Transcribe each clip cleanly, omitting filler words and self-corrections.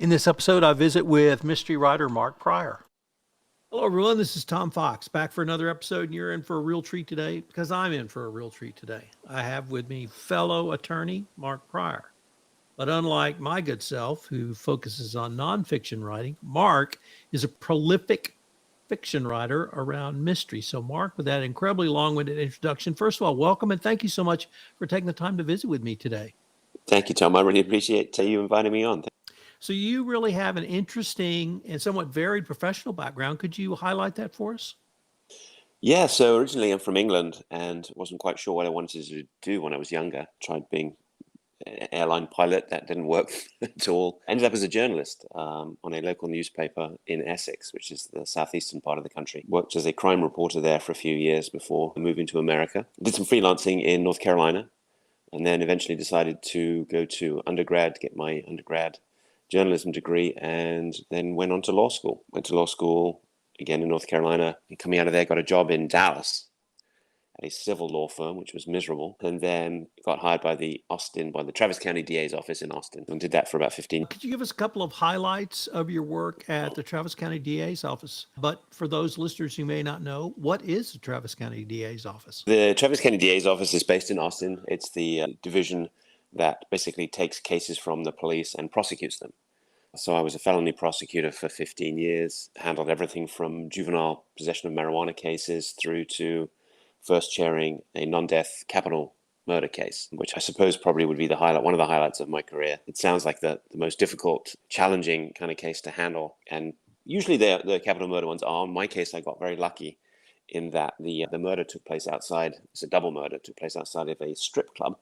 In this episode, I visit with mystery writer Mark Pryor. Hello, everyone. This is Tom Fox, back for another episode, and you're in for a real treat today because I'm in for a real treat today. I have with me fellow attorney Mark Pryor. But unlike my good self, who focuses on nonfiction writing, Mark is a prolific fiction writer around mystery. So, Mark, with that incredibly long-winded introduction, first of all, welcome and thank you so much for taking the time to visit with me today. Thank you, Tom. I really appreciate you inviting me on. So you really have an interesting and somewhat varied professional background. Could you highlight that for us? Yeah, so originally I'm from England and wasn't quite sure what I wanted to do when I was younger. Tried being an airline pilot. That didn't work at all. Ended up as a journalist on a local newspaper in Essex, which is the southeastern part of the country. Worked as a crime reporter there for a few years before moving to America. Did some freelancing in North Carolina and then eventually decided to go to undergrad, get my undergrad journalism degree, and then went on to law school. Went to law school again in North Carolina, and coming out of there got a job in Dallas at a civil law firm, which was miserable, and then got hired by the Travis County DA's office in Austin, and did that for about 15. Could you give us a couple of highlights of your work at the Travis County DA's office? But for those listeners who may not know, what is the Travis County DA's office? The Travis County DA's office is based in Austin. It's the division that basically takes cases from the police and prosecutes them. So I was a felony prosecutor for 15 years, handled everything from juvenile possession of marijuana cases through to first chairing a non-death capital murder case, which I suppose probably would be one of the highlights of my career. It sounds like the most difficult, challenging kind of case to handle. And usually the capital murder ones are. In my case, I got very lucky in that the murder took place outside. It's a double murder, took place outside of a strip club,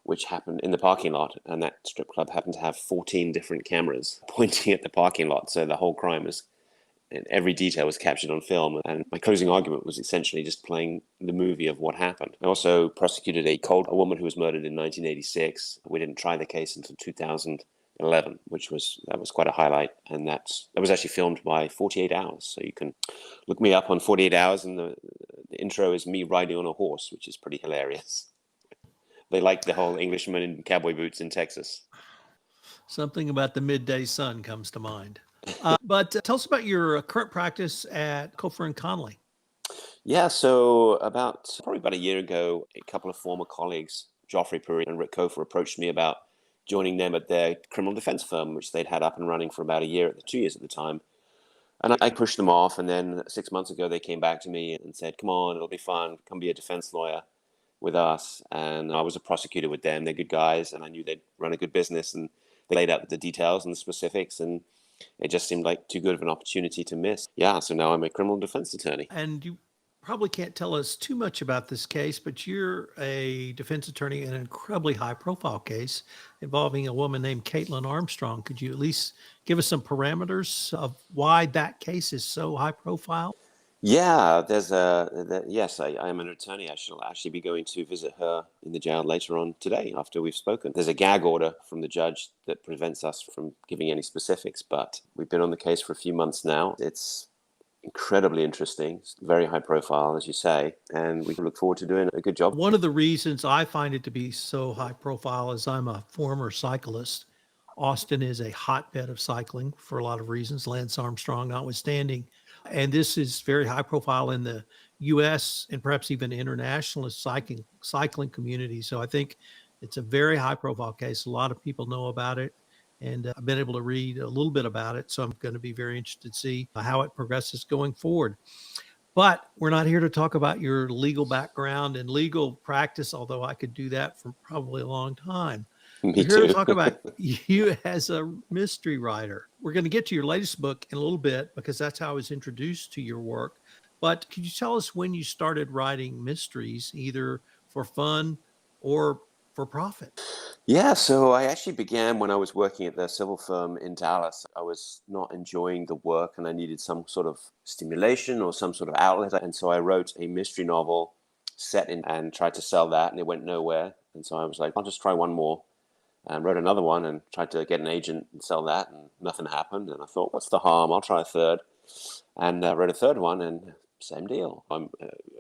which happened in the parking lot, and that strip club happened to have 14 different cameras pointing at the parking lot. So the whole crime every detail was captured on film. And my closing argument was essentially just playing the movie of what happened. I also prosecuted a woman who was murdered in 1986. We didn't try the case until 2011, that was quite a highlight. And that was actually filmed by 48 Hours. So you can look me up on 48 Hours, and the intro is me riding on a horse, which is pretty hilarious. They like the whole Englishman in cowboy boots in Texas. Something about the midday sun comes to mind. But tell us about your current practice at Cofer Connelly. Yeah, so probably about a year ago, a couple of former colleagues, Joffrey Puri and Rick Cofer, approached me about joining them at their criminal defense firm, which they'd had up and running for about 2 years at the time. And I pushed them off, and then 6 months ago, they came back to me and said, come on, it'll be fun, come be a defense lawyer with us. And I was a prosecutor with them. They're good guys, and I knew they'd run a good business, and they laid out the details and the specifics, and it just seemed like too good of an opportunity to miss. Yeah, so now I'm a criminal defense attorney. And you probably can't tell us too much about this case, but you're a defense attorney in an incredibly high-profile case involving a woman named Caitlin Armstrong. Could you at least give us some parameters of why that case is so high-profile? Yeah, yes, I am an attorney. I shall actually be going to visit her in the jail later on today after we've spoken. There's a gag order from the judge that prevents us from giving any specifics, but we've been on the case for a few months now. It's incredibly interesting, it's very high profile, as you say, and we look forward to doing a good job. One of the reasons I find it to be so high profile is I'm a former cyclist. Austin is a hotbed of cycling for a lot of reasons, Lance Armstrong notwithstanding. And this is very high profile in the U.S. and perhaps even international cycling community. So I think it's a very high profile case. A lot of people know about it. And I've been able to read a little bit about it. So I'm going to be very interested to see how it progresses going forward. But we're not here to talk about your legal background and legal practice, although I could do that for probably a long time. Me We're here too. to talk about you as a mystery writer. We're going to get to your latest book in a little bit because that's how I was introduced to your work. But could you tell us when you started writing mysteries, either for fun or for profit? Yeah, so I actually began when I was working at the civil firm in Dallas. I was not enjoying the work and I needed some sort of stimulation or some sort of outlet. And so I wrote a mystery novel set in and tried to sell that, and it went nowhere. And so I was like, I'll just try one more. And wrote another one and tried to get an agent and sell that, and nothing happened. And I thought, what's the harm? I'll try a third. And wrote a third one, and same deal.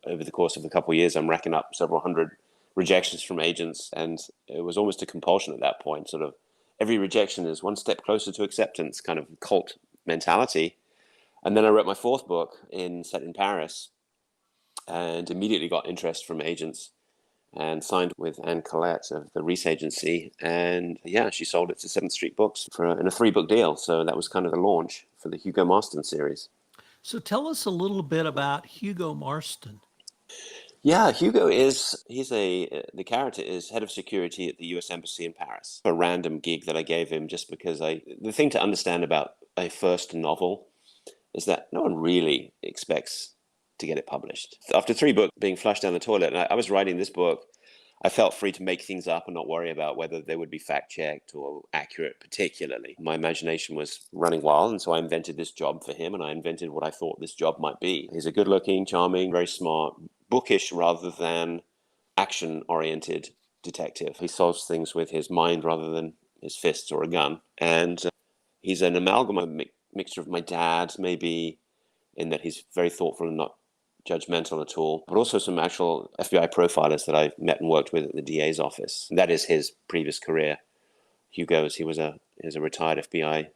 Over the course of a couple of years, I'm racking up several hundred rejections from agents, and it was almost a compulsion at that point, sort of every rejection is one step closer to acceptance, kind of cult mentality. And then I wrote my fourth book set in Paris, and immediately got interest from agents and signed with Anne Collette of the Reese Agency. And yeah, she sold it to 7th Street Books in a 3-book deal. So that was kind of the launch for the Hugo Marsten series. So tell us a little bit about Hugo Marsten. Yeah, the character is head of security at the US Embassy in Paris. A random gig that I gave him just because the thing to understand about a first novel is that no one really expects to get it published. After 3 books being flushed down the toilet, and I was writing this book, I felt free to make things up and not worry about whether they would be fact-checked or accurate particularly. My imagination was running wild, and so I invented this job for him, and I invented what I thought this job might be. He's a good-looking, charming, very smart, bookish rather than action-oriented detective. He solves things with his mind rather than his fists or a gun. And he's an amalgam, a mixture of my dad, maybe, in that he's very thoughtful and not judgmental at all, but also some actual FBI profilers that I met and worked with at the DA's office. That is his previous career. Hugo's, he was a retired FBI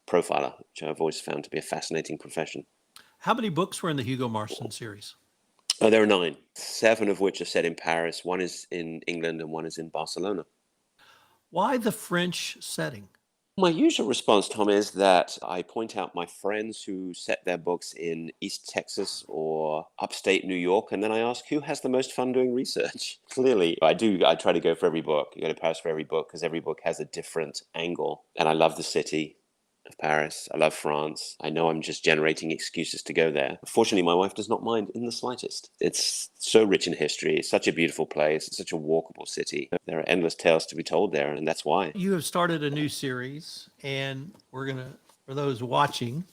profiler, which I've always found to be a fascinating profession. How many books were in the Hugo Marsten series? There are 9, 7 of which are set in Paris. 1 is in England and 1 is in Barcelona. Why the French setting? My usual response, Tom, is that I point out my friends who set their books in East Texas or upstate New York, and then I ask who has the most fun doing research. Clearly, I try to go for every book. You go to Paris for every book because every book has a different angle. And I love the city of Paris. I love France. I know I'm just generating excuses to go there. Fortunately, my wife does not mind in the slightest. It's so rich in history. It's such a beautiful place. It's such a walkable city. There are endless tales to be told there, and that's why. You have started a new series, and we're going to, for those watching,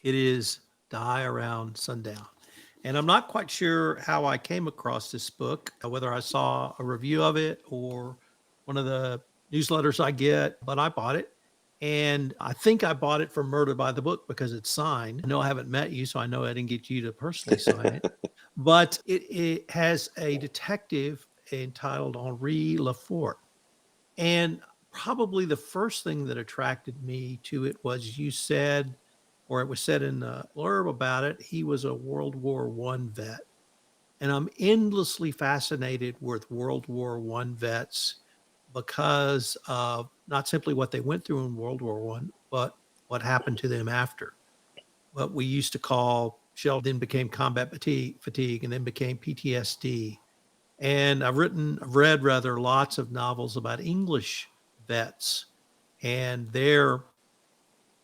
it is Die Around Sundown. And I'm not quite sure how I came across this book, whether I saw a review of it or one of the newsletters I get, but I bought it. And I think I bought it from Murder by the Book because it's signed. I know I haven't met you, so I know I didn't get you to personally sign it. But it has a detective entitled Henri Lefort. And probably the first thing that attracted me to it was you said, or it was said in the blurb about it, he was a World War I vet. And I'm endlessly fascinated with World War I vets because of not simply what they went through in World War I, but what happened to them after. What we used to call shell then became combat fatigue and then became PTSD. And I've read rather lots of novels about English vets and their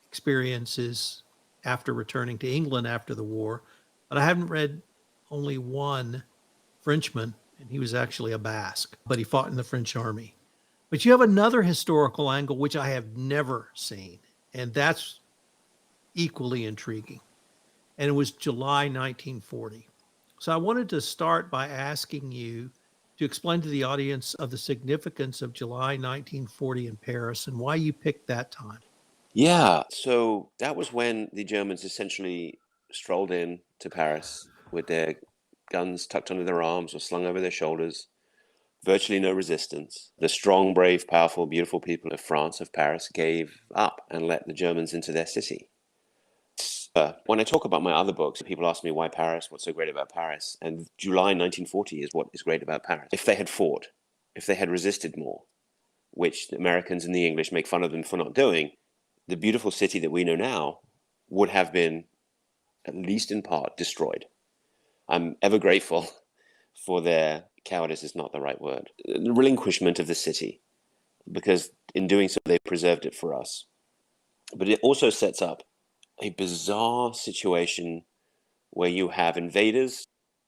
experiences after returning to England after the war. But I haven't read only one Frenchman, and he was actually a Basque, but he fought in the French army. But you have another historical angle, which I have never seen, and that's equally intriguing. And it was July 1940. So I wanted to start by asking you to explain to the audience of the significance of July 1940 in Paris and why you picked that time. Yeah, so that was when the Germans essentially strolled in to Paris with their guns tucked under their arms or slung over their shoulders. Virtually no resistance. The strong, brave, powerful, beautiful people of France, of Paris, gave up and let the Germans into their city. When I talk about my other books, people ask me why Paris, what's so great about Paris? And July 1940 is what is great about Paris. If they had fought, if they had resisted more, which the Americans and the English make fun of them for not doing, the beautiful city that we know now would have been, at least in part, destroyed. I'm ever grateful for their cowardice is not the right word, the relinquishment of the city, because in doing so, they preserved it for us. But it also sets up a bizarre situation where you have invaders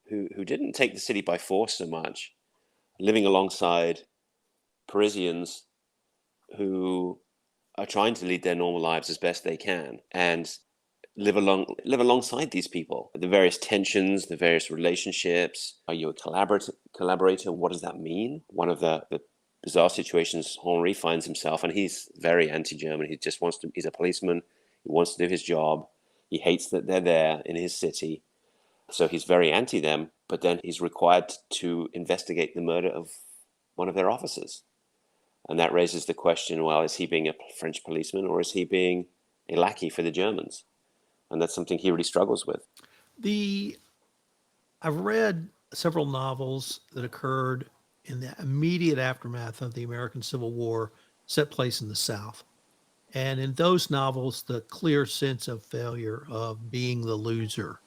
who didn't take the city by force so much, living alongside Parisians who are trying to lead their normal lives as best they can and live alongside these people. The various tensions, the various relationships. Are you a collaborator? What does that mean? One of the bizarre situations Henri finds himself, and he's very anti-German. He just wants to. He's a policeman. He wants to do his job. He hates that they're there in his city, so he's very anti them. But then he's required to investigate the murder of one of their officers. And that raises the question, well, is he being a French policeman or is he being a lackey for the Germans? And that's something he really struggles with. The I've read several novels that occurred in the immediate aftermath of the American Civil War, set place in the South. And in those novels, the clear sense of failure, of being the loser,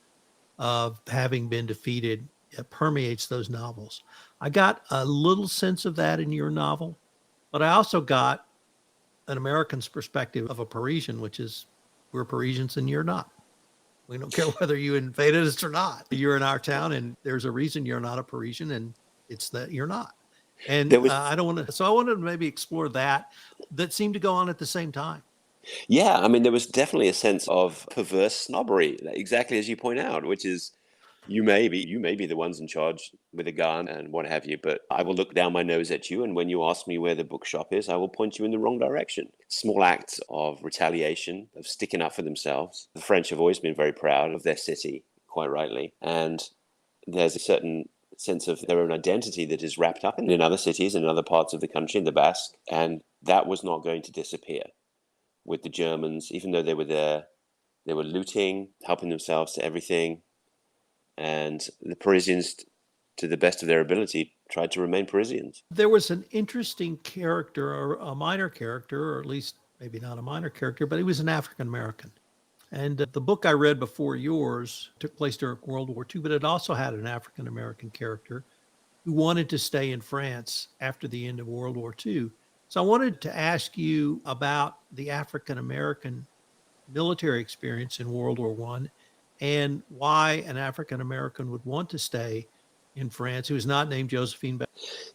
of having been defeated, it permeates those novels. I got a little sense of that in your novel, but I also got an American's perspective of a Parisian, which is we're Parisians and you're not. We don't care whether you invaded us or not. You're in our town, and there's a reason you're not a Parisian, and it's that you're not. And There was, I don't want to. So I wanted to maybe explore that. That seemed to go on at the same time. yeah, I mean, there was definitely a sense of perverse snobbery, exactly as you point out, which is you may be the ones in charge with a gun and what have you, but I will look down my nose at you, and when you ask me where the bookshop is, I will point you in the wrong direction. Small acts of retaliation, of sticking up for themselves. The French have always been very proud of their city, quite rightly, and there's a certain sense of their own identity that is wrapped up in other cities and in other parts of the country, in the Basque, and that was not going to disappear with the Germans. Even though they were there, they were looting, helping themselves to everything, and the Parisians, to the best of their ability, tried to remain Parisians. There was an interesting character, or a minor character, or at least maybe not a minor character, but he was an African American. And the book I read before yours took place during World War II, but it also had an African American character who wanted to stay in France after the end of World War II. So I wanted to ask you about the African American military experience in World War One and why an African American would want to stay in France who is not named Josephine.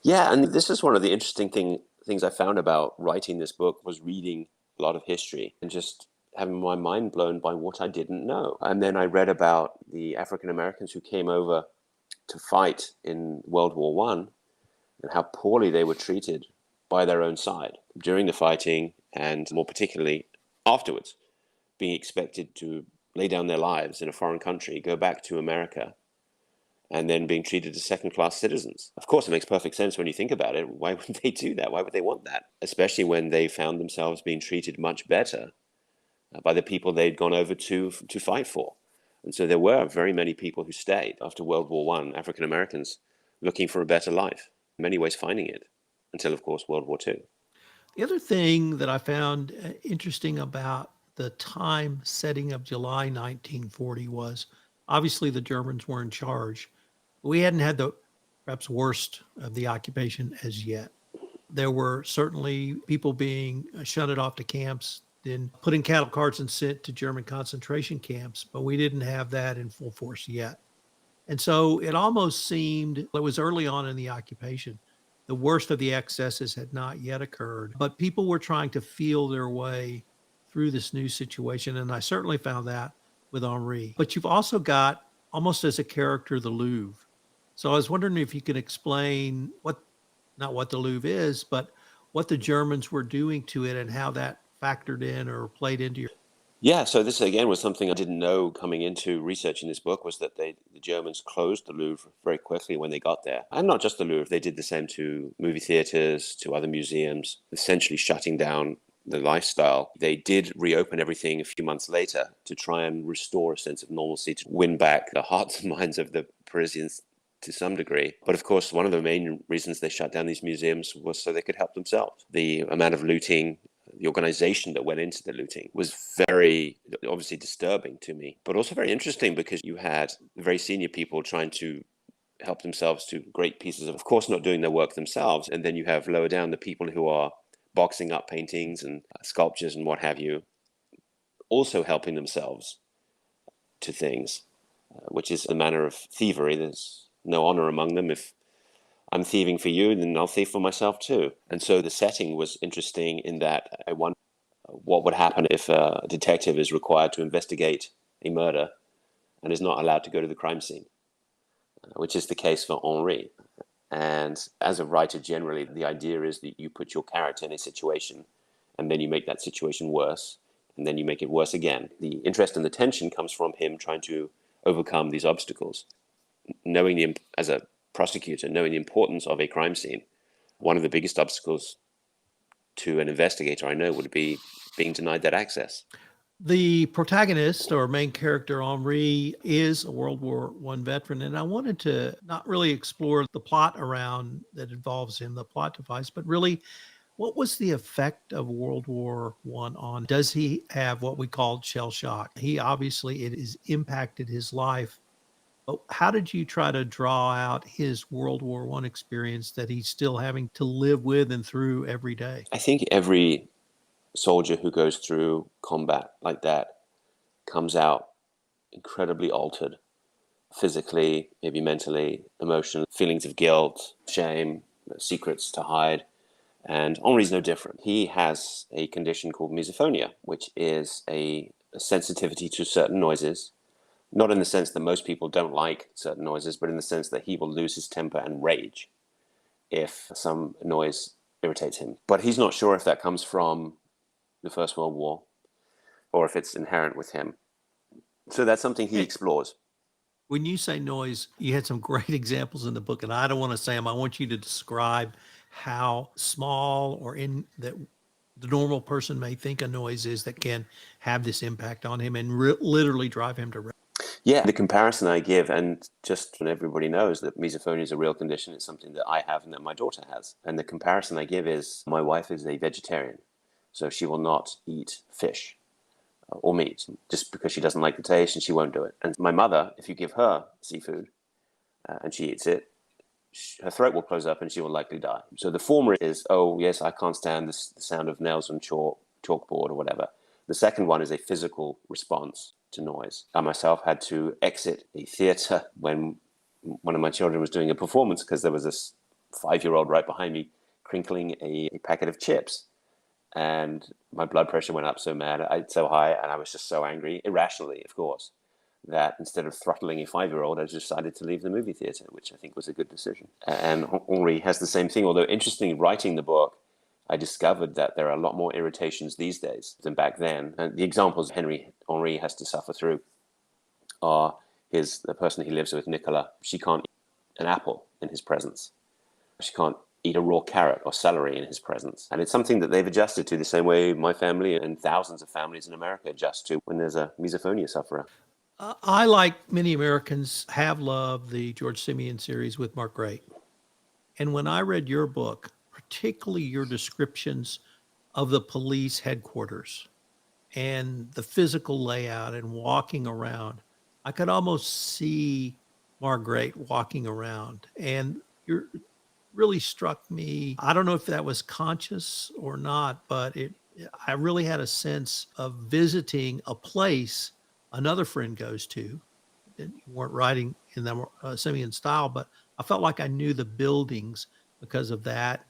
Yeah, and this is one of the interesting things I found about writing this book was reading a lot of history and just having my mind blown by what I didn't know. And then I read about the African Americans who came over to fight in World War One and how poorly they were treated by their own side during the fighting, and more particularly afterwards, being expected to lay down their lives in a foreign country, go back to America, and then being treated as second-class citizens. Of course, it makes perfect sense when you think about it. Why would they do that? Why would they want that? Especially when they found themselves being treated much better by the people they'd gone over to fight for. And so there were very many people who stayed after World War One, African Americans, looking for a better life, in many ways finding it, until, of course, World War Two. The other thing that I found interesting about the time setting of July 1940 was obviously the Germans were in charge. We hadn't had the perhaps worst of the occupation as yet. There were certainly people being shunted off to camps, then put in cattle cars and sent to German concentration camps, but we didn't have that in full force yet. And so it almost seemed, it was early on in the occupation, the worst of the excesses had not yet occurred, but people were trying to feel their way through this new situation. And I certainly found that with Henri. But you've also got, almost as a character, the Louvre. So I was wondering if you could explain not what the Louvre is, but what the Germans were doing to it and how that factored in or played into your. Yeah, so this again was something I didn't know coming into researching this book, was that the Germans closed the Louvre very quickly when they got there. And not just the Louvre, they did the same to movie theaters, to other museums, essentially shutting down the lifestyle. They did reopen everything a few months later to try and restore a sense of normalcy, to win back the hearts and minds of the Parisians to some degree. But of course, one of the main reasons they shut down these museums was so they could help themselves. The amount of looting, the organization that went into the looting was very obviously disturbing to me, but also very interesting because you had very senior people trying to help themselves to great pieces of course, not doing their work themselves. And then you have lower down the people who are boxing up paintings and sculptures and what have you, also helping themselves to things, which is a manner of thievery. There's no honor among them. If I'm thieving for you, then I'll thieve for myself too. And so the setting was interesting in that I wonder what would happen if a detective is required to investigate a murder and is not allowed to go to the crime scene, which is the case for Henri. And as a writer, generally, the idea is that you put your character in a situation and then you make that situation worse, and then you make it worse again. The interest and the tension comes from him trying to overcome these obstacles. As a prosecutor, knowing the importance of a crime scene, one of the biggest obstacles to an investigator I know would be being denied that access. The protagonist or main character, Henri, is a World War I veteran. And I wanted to not really explore the plot around that involves him, the plot device, but really what was the effect of World War I on? Does he have what we call shell shock? He obviously it has impacted his life. But how did you try to draw out his World War I experience that he's still having to live with and through every day? I think every soldier who goes through combat like that comes out incredibly altered, physically, maybe mentally, emotionally, feelings of guilt, shame, secrets to hide. And Henri's no different. He has a condition called misophonia, which is a sensitivity to certain noises, not in the sense that most people don't like certain noises, but in the sense that he will lose his temper and rage if some noise irritates him. But he's not sure if that comes from the First World War or if it's inherent with him. So that's something he Hey, explores. when you say noise, you had some great examples in the book, and I don't want to say them. I want you to describe how small or in that the normal person may think a noise is that can have this impact on him and literally drive him to. Yeah, the comparison I give, and just when everybody knows that misophonia is a real condition, it's something that I have and that my daughter has. And the comparison I give is my wife is a vegetarian, so she will not eat fish or meat just because she doesn't like the taste and she won't do it. And my mother, if you give her seafood and she eats it, her throat will close up and she will likely die. So the former is, oh, yes, I can't stand the sound of nails on chalkboard or whatever. The second one is a physical response to noise. I myself had to exit a theater when one of my children was doing a performance because there was this 5-year-old right behind me crinkling a packet of chips. And my blood pressure went up so high, and I was just so angry, irrationally, of course, that instead of throttling a 5-year-old, I decided to leave the movie theater, which I think was a good decision. And Henri has the same thing, although interestingly, writing the book, I discovered that there are a lot more irritations these days than back then. And the examples Henri has to suffer through are the person he lives with, Nicola. She can't eat an apple in his presence. She can't eat a raw carrot or celery in his presence. And it's something that they've adjusted to the same way my family and thousands of families in America adjust to when there's a misophonia sufferer. I, like many Americans, have loved the George Simeon series with Mark Pryor. And when I read your book, particularly your descriptions of the police headquarters and the physical layout and walking around, I could almost see Margaret walking around. And you're really struck me. I don't know if that was conscious or not, but I really had a sense of visiting a place another friend goes to. And you weren't writing in the Simeon style, but I felt like I knew the buildings because of that.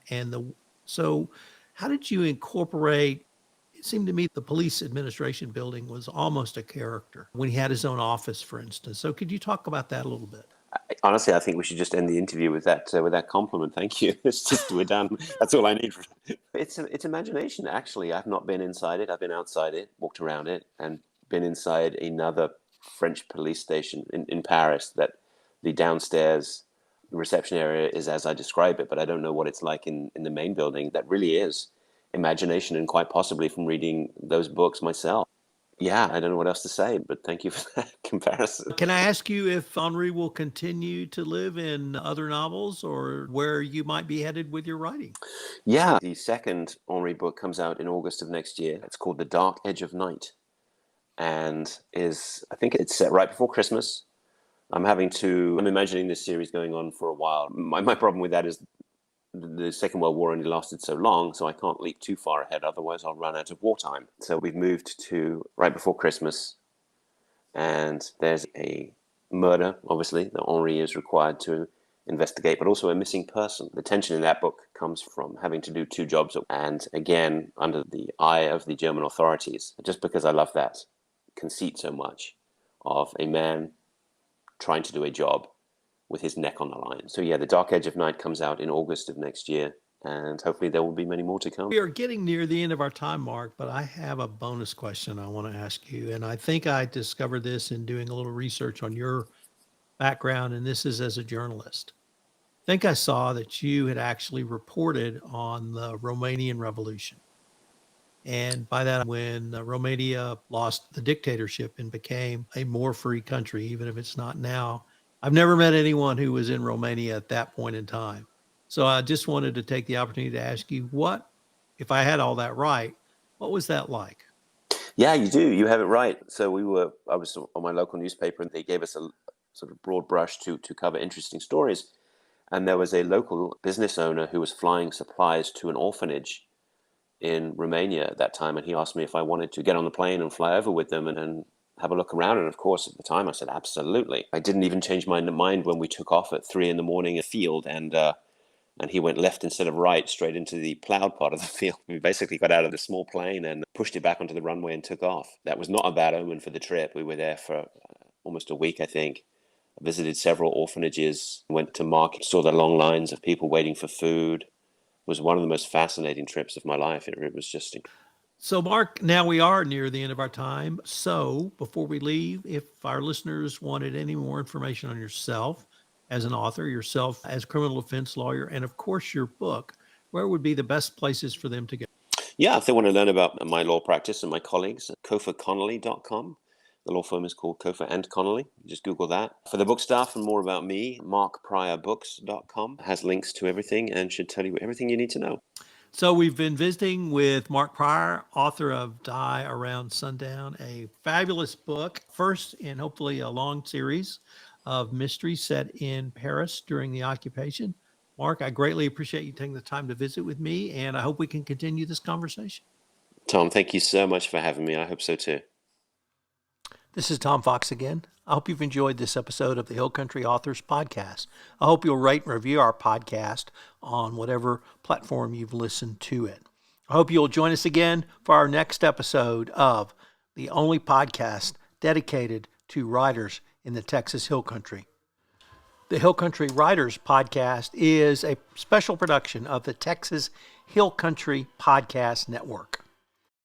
So how did you incorporate? It seemed to me the police administration building was almost a character when he had his own office, for instance. So could you talk about that a little bit? Honestly, I think we should just end the interview with that compliment. Thank you. It's just we're done. That's all I need. It's imagination. Actually, I've not been inside it. I've been outside it, walked around it, and been inside another French police station in Paris. That the downstairs reception area is as I describe it, but I don't know what it's like in the main building. That really is imagination, and quite possibly from reading those books myself. Yeah, I don't know what else to say, but thank you for that comparison. Can I ask you if Henri will continue to live in other novels or where you might be headed with your writing? Yeah, the second Henri book comes out in August of next year. It's called The Dark Edge of Night, and I think it's set right before Christmas. I'm imagining this series going on for a while. My problem with that is the Second World War only lasted so long, so I can't leap too far ahead, otherwise I'll run out of wartime. So we've moved to right before Christmas, and there's a murder, obviously, that Henri is required to investigate, but also a missing person. The tension in that book comes from having to do 2 jobs, and again, under the eye of the German authorities, just because I love that conceit so much of a man trying to do a job with his neck on the line. So yeah, The Dark Edge of Night comes out in August of next year, and hopefully there will be many more to come. We are getting near the end of our time, Mark, but I have a bonus question I want to ask you. And I think I discovered this in doing a little research on your background, and this is as a journalist. think I saw that you had actually reported on the Romanian Revolution. And by that, when Romania lost the dictatorship and became a more free country, even if it's not now. I've never met anyone who was in Romania at that point in time. So I just wanted to take the opportunity to ask you what, if I had all that right, what was that like? Yeah, you do. You have it right. So I was on my local newspaper, and they gave us a sort of broad brush to cover interesting stories. And there was a local business owner who was flying supplies to an orphanage in Romania at that time, and he asked me if I wanted to get on the plane and fly over with them and have a look around. And of course, at the time, I said absolutely. I didn't even change my mind when we took off at 3 a.m. in a field, and he went left instead of right, straight into the plowed part of the field. We basically got out of the small plane and pushed it back onto the runway and took off. That was not a bad omen for the trip. We were there for almost a week, I think. I visited several orphanages, went to market, saw the long lines of people waiting for food. It was one of the most fascinating trips of my life. It was just So, Mark, now we are near the end of our time. So, before we leave, if our listeners wanted any more information on yourself as an author, yourself as criminal defense lawyer, and of course your book, where would be the best places for them to go? Yeah, if they want to learn about my law practice and my colleagues, coferconnelly.com. The law firm is called Cofer and Connelly. Just Google that. For the book stuff and more about me, markpryorbooks.com has links to everything and should tell you everything you need to know. So, we've been visiting with Mark Pryor, author of Die Around Sundown, a fabulous book, first in hopefully a long series of mysteries set in Paris during the occupation. Mark, I greatly appreciate you taking the time to visit with me, and I hope we can continue this conversation. Tom, thank you so much for having me. I hope so too. This is Tom Fox again. I hope you've enjoyed this episode of the Hill Country Authors Podcast. I hope you'll rate and review our podcast on whatever platform you've listened to it. I hope you'll join us again for our next episode of the only podcast dedicated to writers in the Texas Hill Country. The Hill Country Writers Podcast is a special production of the Texas Hill Country Podcast Network.